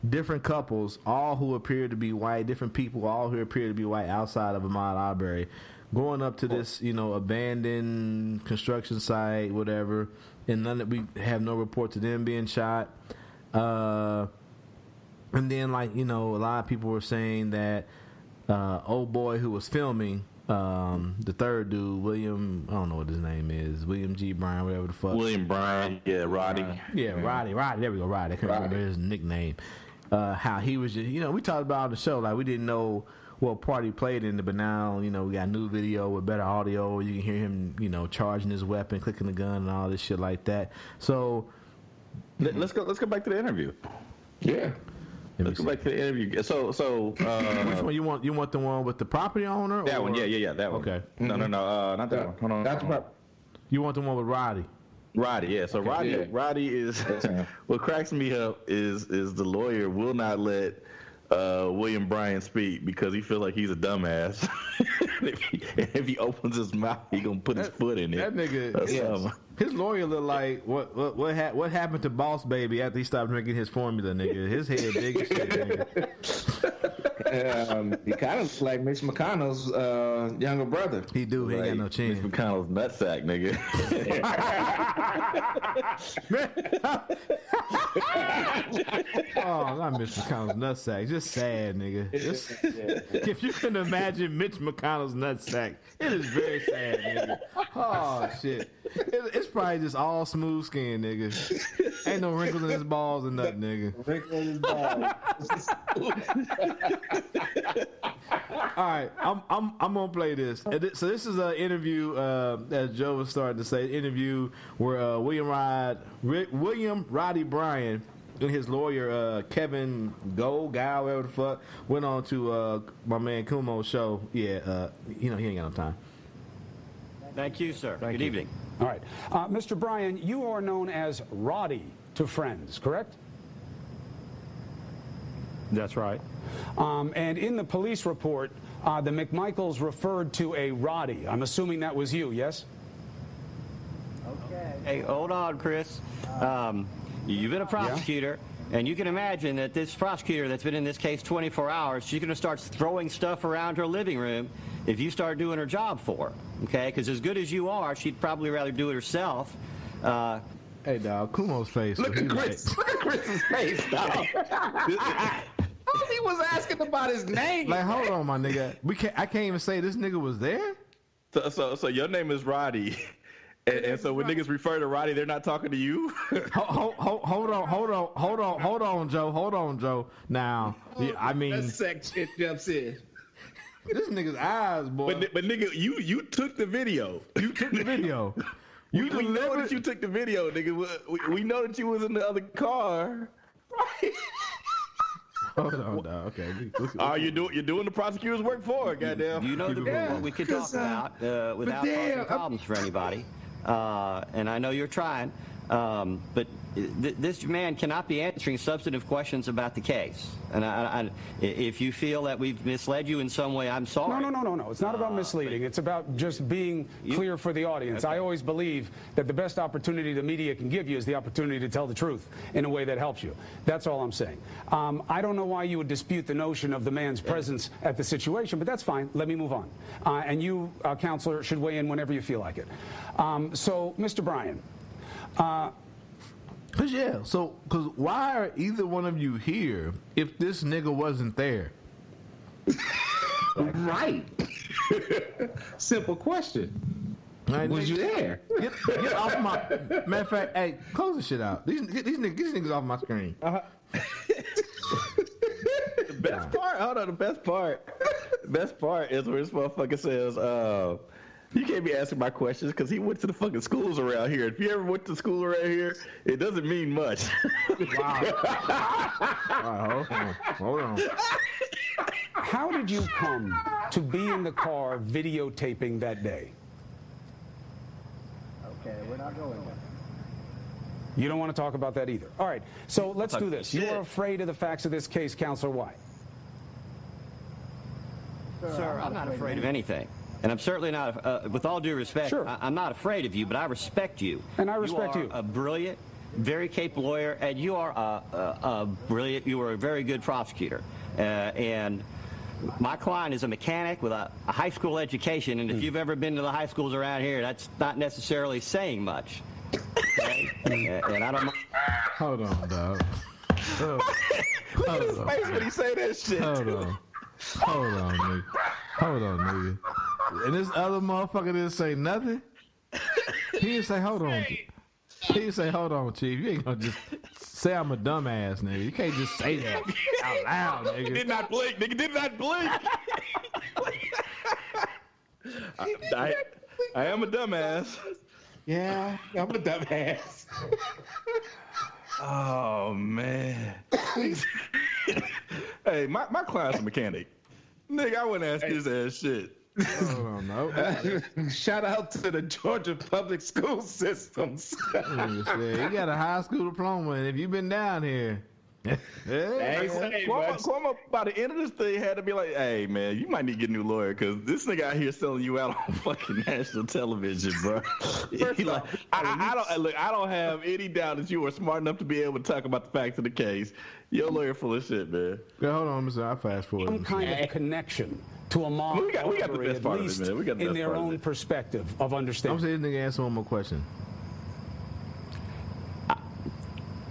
different couples, all who appear to be white, different people, all who appear to be white outside of Ahmaud Arbery, going up to this abandoned construction site, whatever, and we have no report of them being shot. And then, a lot of people were saying that old boy who was filming, the third dude, William, I don't know what his name is, William G. Bryan, whatever the fuck.
William Bryan, yeah, Roddy.
Roddy, there we go, Roddy. I can't remember his nickname. How he was just, we talked about on the show, like, we didn't know what part he played in it, but now, we got a new video with better audio. You can hear him, charging his weapon, clicking the gun, and all this shit like that. So,
let's go back to the interview.
Yeah.
Let's go back to the interview. So
which one you want? You want the one with the property owner?
That one, yeah, that one.
Okay.
No, not that one. Hold on.
That's about.
You want the one with Roddy?
Roddy, yeah. So
Okay,
Roddy is what cracks me up is the lawyer will not let William Bryan speak because he feels like he's a dumbass. if he opens his mouth, he gonna put his foot in it.
That nigga, his lawyer look like what happened to Boss Baby after he stopped drinking his formula, nigga. His head big as shit, nigga.
He kind of looks like Mitch McConnell's younger brother.
He do. He ain't got no chin.
Mitch McConnell's nutsack, nigga.
Oh, not Mitch McConnell's nutsack. Just sad, nigga. If you can imagine Mitch McConnell's nutsack, it is very sad, nigga. Oh shit. It's probably just all smooth skin, nigga. Ain't no wrinkles in his balls or nothing, nigga.
Wrinkles in his balls.
All right, I'm gonna play this. So this is an interview, as Joe was starting to say, interview where William Roddy Bryan and his lawyer Kevin Guy, whatever the fuck, went on to my man Kumo's show. Yeah, he ain't got no time.
Thank you, sir. Good evening.
All right. Mr. Bryan, you are known as Roddy to friends, correct?
That's right.
And in the police report, the McMichaels referred to a Roddy. I'm assuming that was you, yes?
Okay. Hey, hold on, Chris. You've been a prosecutor, and you can imagine that this prosecutor that's been in this case 24 hours, she's going to start throwing stuff around her living room if you start doing her job for her, okay? Because as good as you are, she'd probably rather do it herself.
Hey, dog, Kumo's face.
Look at Chris. Look at Chris's face, dog. He was asking about his name.
Like, hold on, my nigga. I can't even say this nigga was there.
So your name is Roddy. And so when niggas refer to Roddy, they're not talking to you?
Hold on, Joe. Now, I mean,
that section jumps in.
This nigga's eyes, boy.
But nigga, you took the video.
You took the video.
We know that you took the video, nigga. We know that you was in the other car.
Hold on, dog. Okay.
You're doing the prosecutor's work for it, goddamn.
You know what we could talk about without causing problems for anybody. And I know you're trying, but this man cannot be answering substantive questions about the case. And if you feel that we've misled you in some way, I'm sorry.
No. It's not about misleading. It's about just being clear for the audience. Okay. I always believe that the best opportunity the media can give you is the opportunity to tell the truth in a way that helps you. That's all I'm saying. I don't know why you would dispute the notion of the man's presence at the situation, but that's fine. Let me move on. And you, counselor, should weigh in whenever you feel like it. So, Mr. Bryan.
Because why are either one of you here if this nigga wasn't there?
Right. Simple question.
Right,
was you there?
Get off my... Matter of fact, hey, close this shit out. These niggas off my screen.
The best part? Hold on, the best part is where this motherfucker says, You can't be asking my questions because he went to the fucking schools around here. If you ever went to school around here, it doesn't mean much.
Wow. All right, hold on.
How did you come to be in the car videotaping that day?
Okay, we're not going there.
You don't want to talk about that either. All right, so let's do this. You are afraid of the facts of this case, Counselor. Why?
Sir, I'm not afraid of anything. And I'm certainly not, with all due respect,
sure.
I'm not afraid of you, but I respect you.
And I respect you.
You are a brilliant, very capable lawyer, and you are you are a very good prosecutor. And my client is a mechanic with a high school education, and if you've ever been to the high schools around here, that's not necessarily saying much. Okay? And I don't know.
Hold on, dog.
Look at his face when he say that shit.
Hold on, nigga. Hold on, nigga. And this other motherfucker didn't say nothing? He didn't say, hold on. He didn't say, hold on, Chief. You ain't gonna just say I'm a dumbass, nigga. You can't just say that out loud, nigga.
Did not blink, nigga. Did not blink. I am a dumbass.
Yeah, I'm a dumbass.
Oh, man. Hey, my client's a mechanic. Nigga, I wouldn't ask his ass shit.
Oh, no.
Shout out to the Georgia public school systems.
You got a high school diploma, and if you've been down here.
Cuomo, by the end of this thing, had to be like, hey, man, you might need to get a new lawyer because this nigga out here selling you out on fucking national television, bro. Like, I don't have any doubt that you were smart enough to be able to talk about the facts of the case. Your lawyer full of shit, man.
Yeah, hold on, Mr. I fast forward.
Some kind of connection to Ahmaud
we got the
Arbery,
best part of it, man. We got the
in
best
their
part of
own
it.
perspective of understanding.
I'm saying this nigga answer one more question.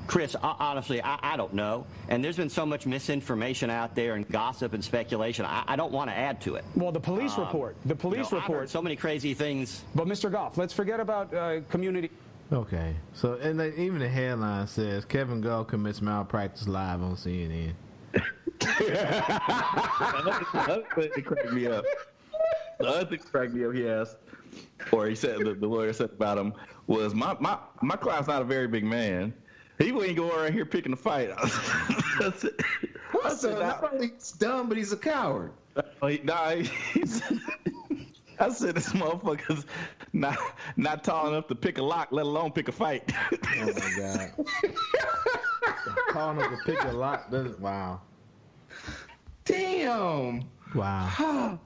Chris, honestly, I don't know. And there's been so much misinformation out there and gossip and speculation. I don't want to add to it.
Well, the police report. The police
I've heard
report.
so many crazy things.
But Mr. Goff, let's forget about community.
Okay. So, and even the headline says Kevin Goff commits malpractice live on CNN.
It cracked me up. The other thing that cracked me up, he asked, or he said, the lawyer said about him, was my client's not a very big man. He wouldn't go around here picking a fight. I said,
not only he's dumb, but he's a coward.
I said, this motherfucker's not tall enough to pick a lock, let alone pick a fight.
Oh, my God. Tall enough to pick a lock. Wow.
Damn.
Wow.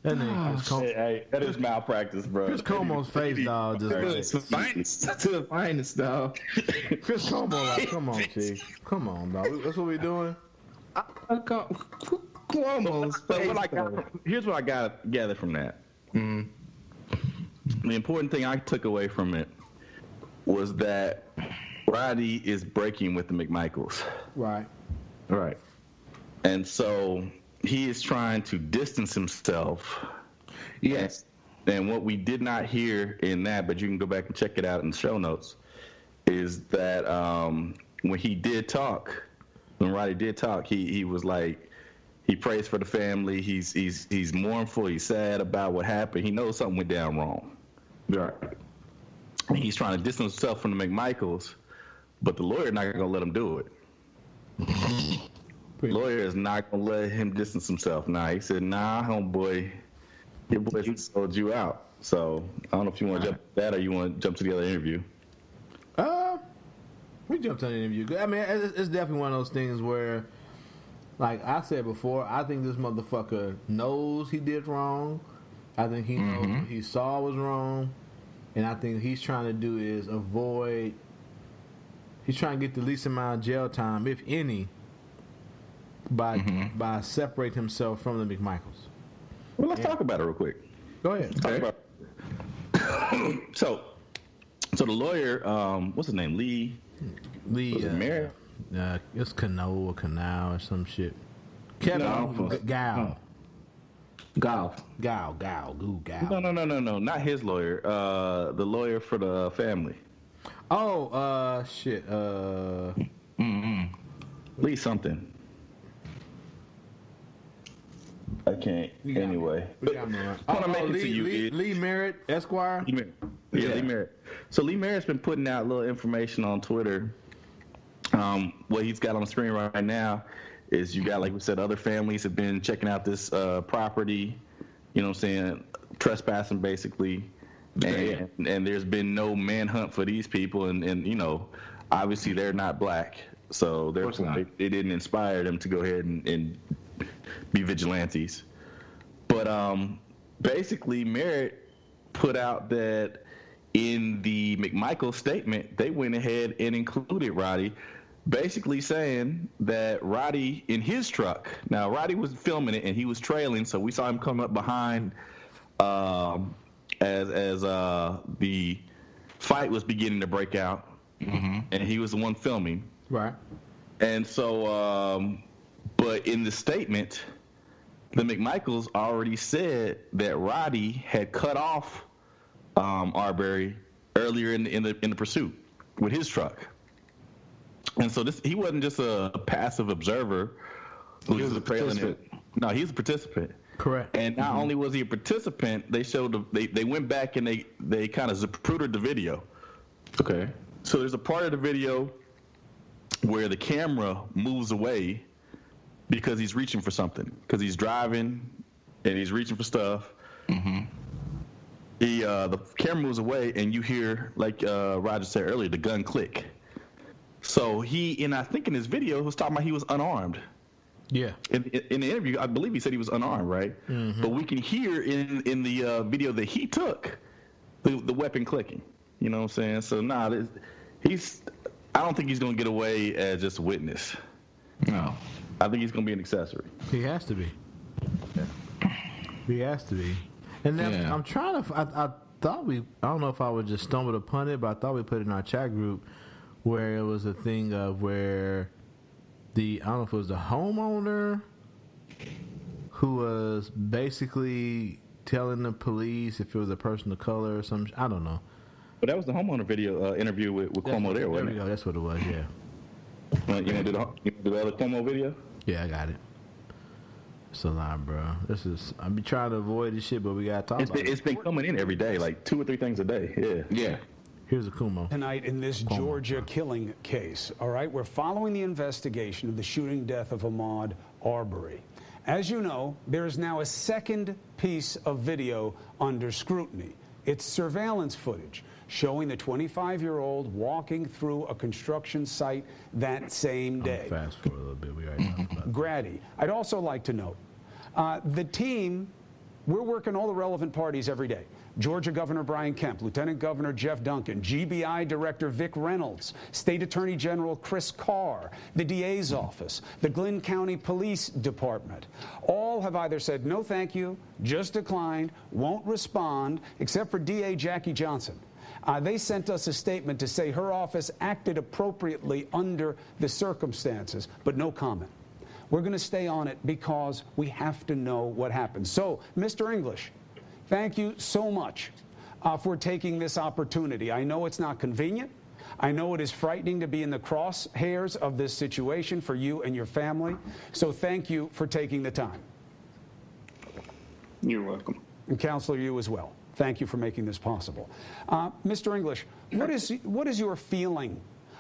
That nigga
Hey, that is malpractice, bro.
Chris Como's face, dog.
To the finest, dog.
Chris Como, like, come on, Chief. Come on, dog. That's what we doing.
Cuomo's face.
Here's what I got gathered from that. The important thing I took away from it was that Roddy is breaking with the McMichaels.
Right.
Right. And so he is trying to distance himself.
Yes.
And what we did not hear in that, but you can go back and check it out in the show notes, is that when he did talk, when Roddy did talk, he was like, he prays for the family. He's mournful. He's sad about what happened. He knows something went down wrong. Right. He's trying to distance himself from the McMichaels, but the lawyer not gonna let him do it. The lawyer is not gonna let him distance himself. Nah, he said, nah, homeboy, your boy sold you out. So I don't know if you want to jump to that or you want to jump to the other interview.
We jumped on the interview. I mean, it's definitely one of those things where, like I said before, I think this motherfucker knows he did wrong. I think he knows what he saw was wrong. And I think he's trying to do is avoid, he's trying to get the least amount of jail time, if any, by separating himself from the McMichaels.
Well, let's talk about it real quick.
Go ahead.
Talk about it. So the lawyer, what's his name? Lee, Mary?
It's Cano or Canal or some shit. Kevin Gal.
Gal.
No, not his lawyer. The lawyer for the family.
Oh, shit.
Lee something. I can't. Anyway. But I want to make it to you,
Lee Merritt, Esquire.
Lee Merritt. So Lee Merritt's been putting out little information on Twitter. What he's got on the screen right now is you got, like we said, other families have been checking out this property, you know what I'm saying, trespassing basically. And there's been no manhunt for these people. And you know, obviously they're not black. So therefore, it didn't inspire them to go ahead and be vigilantes. But basically, Merritt put out that in the McMichael statement, they went ahead and included Roddy, basically saying that Roddy in his truck. Now, Roddy was filming it and he was trailing, so we saw him come up behind as the fight was beginning to break out, and he was the one filming.
Right.
And so, but in the statement, the McMichaels already said that Roddy had cut off Arbery earlier in the pursuit with his truck. And so he wasn't just a passive observer. He was a participant. No, he was a participant.
Correct.
And not only was he a participant, they showed they went back and they kind of zapprudered the video.
Okay.
So there's a part of the video where the camera moves away because he's reaching for something. Because he's driving and he's reaching for stuff. The camera moves away and you hear, like Roger said earlier, the gun click. So I think in his video, he was talking about he was unarmed.
Yeah.
In the interview, I believe he said he was unarmed, right? But we can hear in the video that he took the weapon clicking. You know what I'm saying? So I don't think he's going to get away as just a witness. No. I think he's going to be an accessory.
He has to be. Yeah. He has to be. And then I'm trying to, I don't know if I would just stumbled upon it, but I thought we put it in our chat group where it was a thing of where I don't know if it was the homeowner who was basically telling the police if it was a person of color or something. I don't know.
But that was the homeowner video interview with Cuomo there, wasn't it?
There we go. That's what it was, yeah.
You want to do the other Cuomo video?
Yeah, I got it. It's a lot, bro. I be trying to avoid this shit, but we got to talk about it.
It's been coming in every day, like 2 or 3 things a day. Yeah.
Yeah.
Here's a Kumo.
Tonight in this Georgia killing case, all right, we're following the investigation of the shooting death of Ahmaud Arbery. As you know, there is now a second piece of video under scrutiny. It's surveillance footage showing the 25-year-old walking through a construction site that same day.
Fast forward a little bit. We already talked about it.
Grady, I'd also like to note, the team, we're working all the relevant parties every day. Georgia Governor Brian Kemp, Lieutenant Governor Jeff Duncan, GBI Director Vic Reynolds, State Attorney General Chris Carr, the DA's office, the Glynn County Police Department. All have either said no thank you, just declined, won't respond, except for DA Jackie Johnson. They sent us a statement to say her office acted appropriately under the circumstances, but no comment. We're going to stay on it because we have to know what happened. So, Mr. English, thank you so much for taking this opportunity. I know it's not convenient. I know it is frightening to be in the crosshairs of this situation for you and your family. So thank you for taking the time.
You're welcome.
And Counselor, you as well. Thank you for making this possible. Mr. English, what is your feeling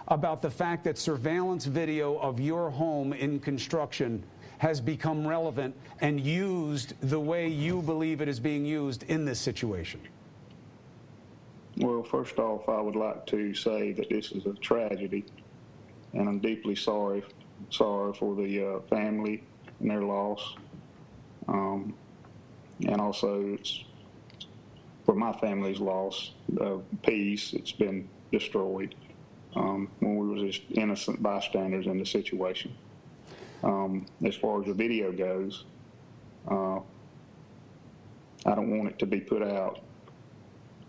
about the fact that surveillance video of your home in construction has become relevant and used the way you believe it is being used in this situation?
Well, first off, I would like to say that this is a tragedy, and I'm deeply sorry for the family and their loss. And also, it's for my family's loss of peace. It's been destroyed when we were just innocent bystanders in the situation. As far as the video goes, I don't want it to be put out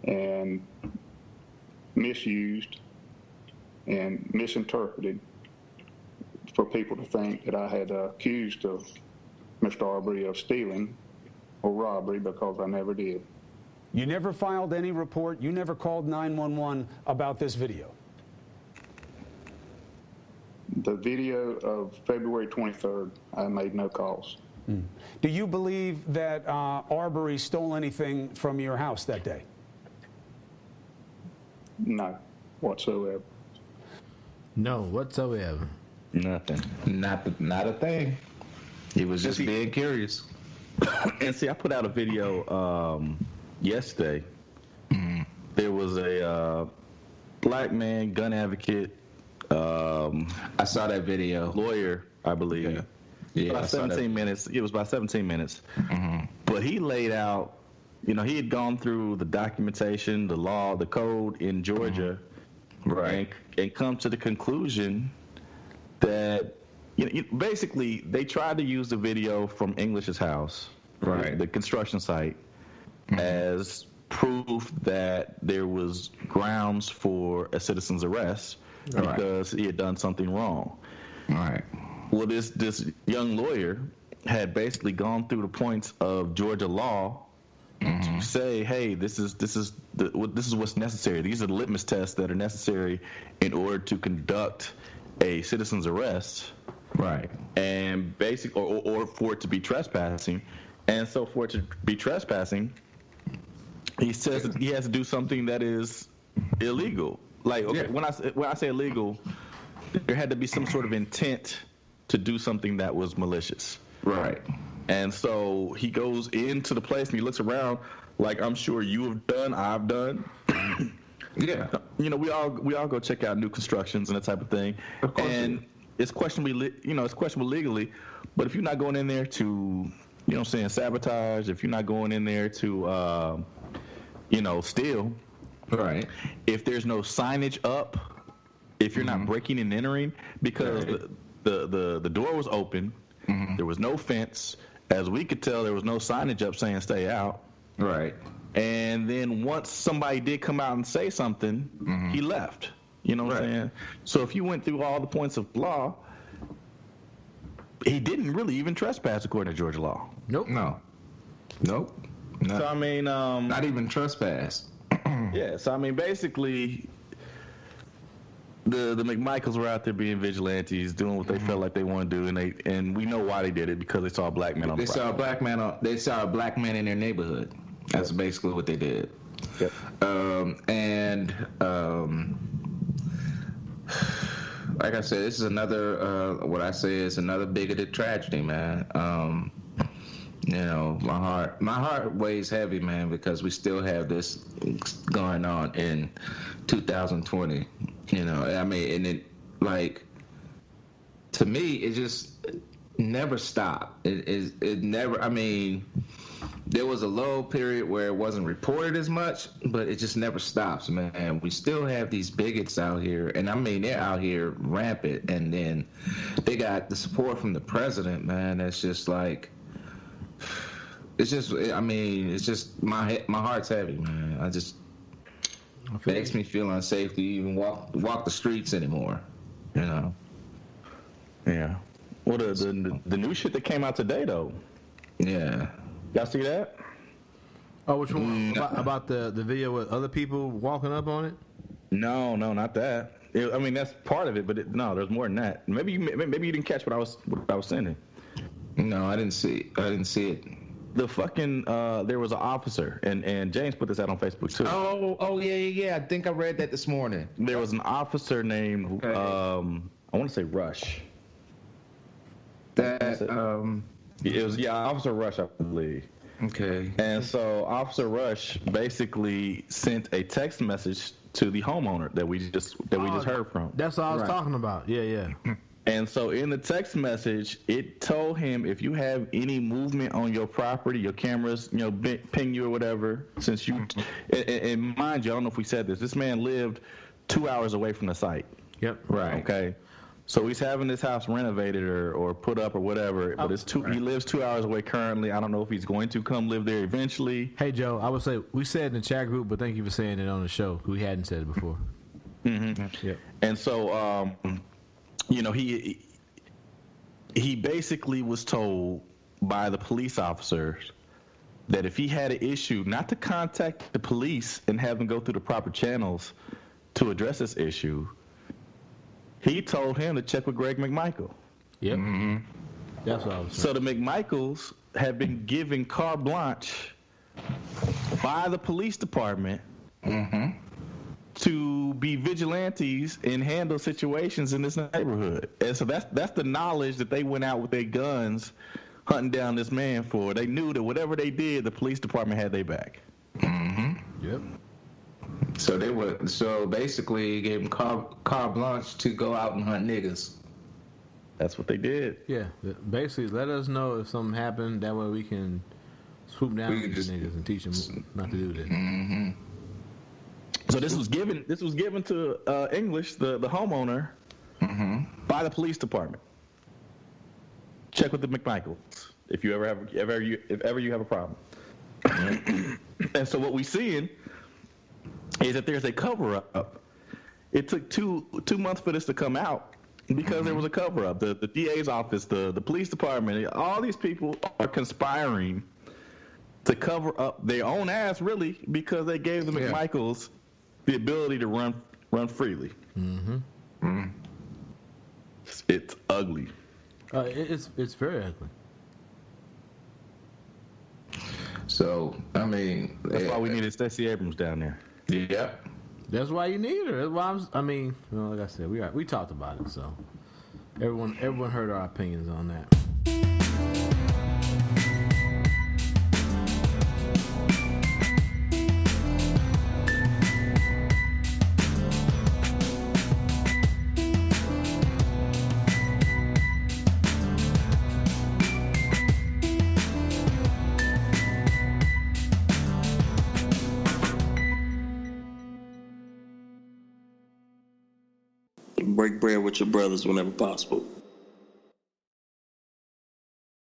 and misused and misinterpreted for people to think that I had accused of Mr. Arbery of stealing or robbery, because I never did.
You never filed any report. You never called 911 about this video.
The video of February 23rd, I made no calls.
Do you believe that Arbery stole anything from your house that day?
No, whatsoever.
No, whatsoever.
Nothing.
Not a thing. He was just being curious.
And see, I put out a video yesterday. There was a black man, gun advocate.
I saw that video.
Lawyer, I believe.
Yeah,
about 17 minutes. It was about 17 minutes. But he laid out, he had gone through the documentation, the law, the code in Georgia,
right,
and come to the conclusion that basically they tried to use the video from English's house,
right,
the construction site, as proof that there was grounds for a citizen's arrest because he had done something wrong.
Right.
Well, this young lawyer had basically gone through the points of Georgia law to say, hey, this is what's necessary. These are the litmus tests that are necessary in order to conduct a citizen's arrest.
Right.
And or for it to be trespassing. And so for it to be trespassing, he says that he has to do something that is illegal. Like, okay, when I say illegal, there had to be some sort of intent to do something that was malicious.
Right.
And so he goes into the place and he looks around like I'm sure you have done, I've done.
Yeah.
We all go check out new constructions and that type of thing.
Of course. And
it's questionable legally, but if you're not going in there to, sabotage, if you're not going in there to, steal.
Right.
If there's no signage up, if you're not breaking and entering, because the door was open, there was no fence. As we could tell, there was no signage up saying stay out.
Right.
And then once somebody did come out and say something, he left. You know what I'm saying? So if you went through all the points of law, he didn't really even trespass according to Georgia law.
Nope.
No. Nope. No.
So I mean,
not even trespass.
Yeah. So I mean, basically, the McMichaels were out there being vigilantes, doing what they felt like they want to do, and we know why they did it, because they saw a black man on the property.
They saw a black man in their neighborhood. That's basically what they did.
Yep.
Like I said, this is another. What I say is another bigoted tragedy, man. My heart weighs heavy, man, because we still have this going on in 2020. I mean, and it, like, to me, it just never stopped. It never. I mean, there was a low period where it wasn't reported as much, but it just never stops, man. We still have these bigots out here, and I mean, they're out here rampant, and then they got the support from the president, man. That's just like, it's just my heart's heavy, man. It makes me feel unsafe to even walk the streets anymore,
Yeah. Well, the new shit that came out today, though.
Yeah.
Y'all see that?
Oh, which one? About the video with other people walking up on it?
No, not that. I mean, that's part of it, but there's more than that. Maybe you didn't catch what I was sending.
No, I didn't see it.
The fucking there was an officer, and James put this out on Facebook too.
Oh yeah. I think I read that this morning.
There was an officer named I want to say Rush. It was Officer Rush, I believe.
Okay.
And so Officer Rush basically sent a text message to the homeowner that we just heard from.
That's all I was talking about. Yeah.
And so in the text message, it told him, if you have any movement on your property, your cameras, ping you or whatever, since you, and mind you, I don't know if we said this man lived 2 hours away from the site.
Yep.
Right. Okay. So he's having this house renovated or put up or whatever, but he lives 2 hours away currently. I don't know if he's going to come live there eventually.
Hey, Joe, I would say, we said in the chat group, but thank you for saying it on the show. We hadn't said it before.
Mm-hmm. Yep. And so, he basically was told by the police officers that if he had an issue, not to contact the police and have them go through the proper channels to address this issue. He told him to check with Greg McMichael.
Yep.
Mm-hmm.
That's what I was saying.
So the McMichaels have been given carte blanche by the police department to be vigilantes and handle situations in this neighborhood. And so that's the knowledge that they went out with their guns hunting down this man for. They knew that whatever they did, the police department had their back.
Yep.
So basically gave them carte blanche to go out and hunt niggas.
That's what they did.
Yeah. Basically, let us know if something happened. That way we can swoop down on these niggas and teach them not to do this.
So this was given to English, the homeowner, by the police department. Check with the McMichaels if you ever you have a problem. And so what we're seeing is that there's a cover up. It took two months for this to come out because there was a cover up. The DA's office, the police department, all these people are conspiring to cover up their own ass, really, because they gave the McMichaels the ability to run freely. It's ugly.
It's very ugly.
So I mean,
that's why we needed Stacey Abrams down there.
Yeah.
That's why you need her. That's why like I said, we talked about it, so everyone heard our opinions on that.
Break bread with your brothers whenever possible.